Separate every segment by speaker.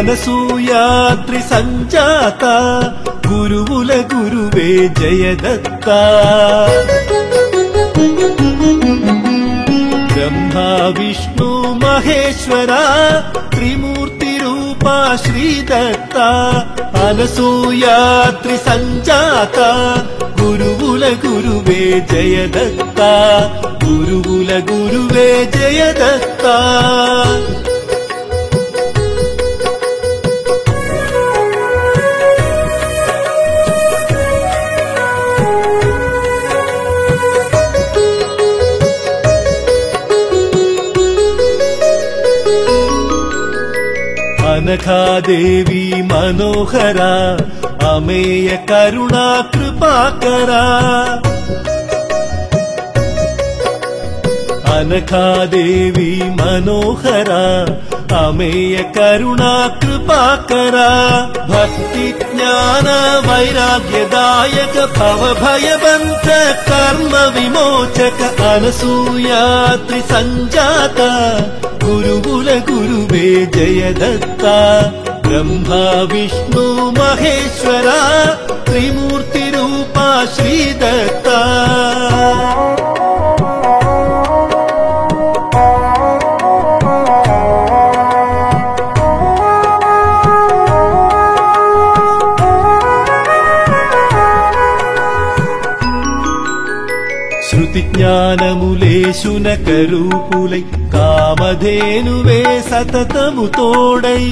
Speaker 1: అనసూయాద్రి సంజాత గురువుల గురువే జయదత్త బ్రహ్మ విష్ణు మహేశ్వర త్రిమూర్తి రూపా శ్రీదత్త అనసూయాద్రి సంజాత గురువుల గురువే జయదత్త గురువుల గురువే జయదత్త అనఘాదేవి మనోహర అమేయ కరుణా కృపాకరా అనఘాదేవి మనోహర అమేయ కరుణా కృపాకరా భక్తి జ్ఞాన వైరాగ్యదాయక భవభయబంధ కర్మ విమోచక అనసూయాద్రి సంజాత గురువుల గురువే జయదత్త బ్రహ్మ విష్ణు మహేశ్వర త్రిమూర్తి రూపా శ్రీదత్త శృతి జ్ఞానములే శునకరూపులై కామధేనువే సతతము తోడై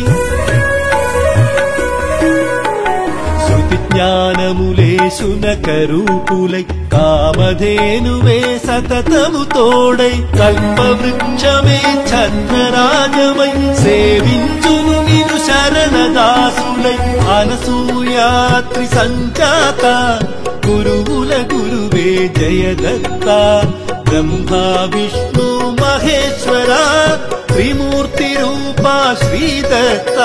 Speaker 1: శృతి జ్ఞానములే శునకరూపులై కామధేనువే సతతము తోడై కల్పవృక్షమే ఛత్రరాజమై సేవించును నిను శరణదాసులై అనసూయాద్రి సంజాత గురువుల గురువే జయదత్త బ్రహ్మ విష్ణు మహేశ్వర త్రిమూర్తి రూపా శ్రీదత్త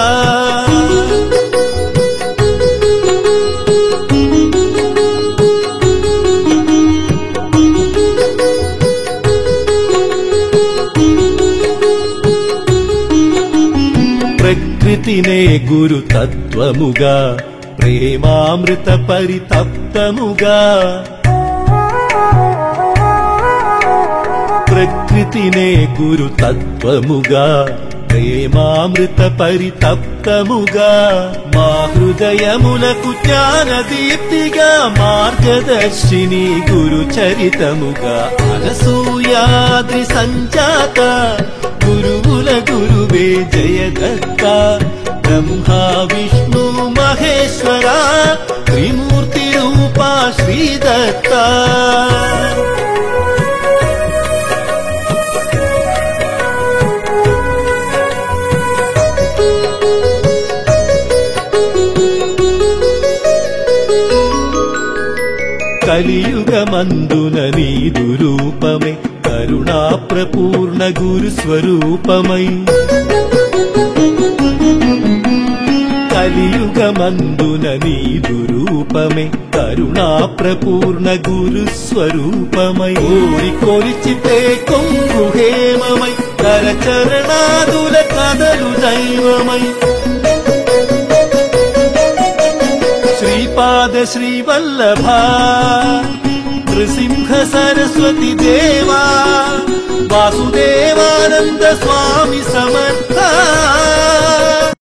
Speaker 1: ప్రకృతినే గురు తత్వముగా ప్రేమామృత పరితప్తముగా ప్రకృతినే గురు తత్వముగా ప్రేమామృత పరితప్తముగా మా హృదయములకు జ్ఞాన దీప్తిగా మార్గదర్శిని గురు చరితముగా అనసూయాద్రి సంజాత గురువుల గురువే జయదత్త బ్రహ్మ విష్ణు మహేశ్వర త్రిమూర్తి రూపా శ్రీదత్త కలియుగమందున నీదు రూపమే కరుణా ప్రపూర్ణ గురు స్వరూపమై కలియుగమందున నీదు రూపమే కరుణా ప్రపూర్ణ గురు స్వరూపమై కోరి కొలిచితే కొంగు హేమమై కరచరణాదుల కదలు దైవమై శ్రీపాద శ్రీవల్లభ నృసింహ సరస్వతి దేవా వాసుదేవానంద స్వామి సమర్థ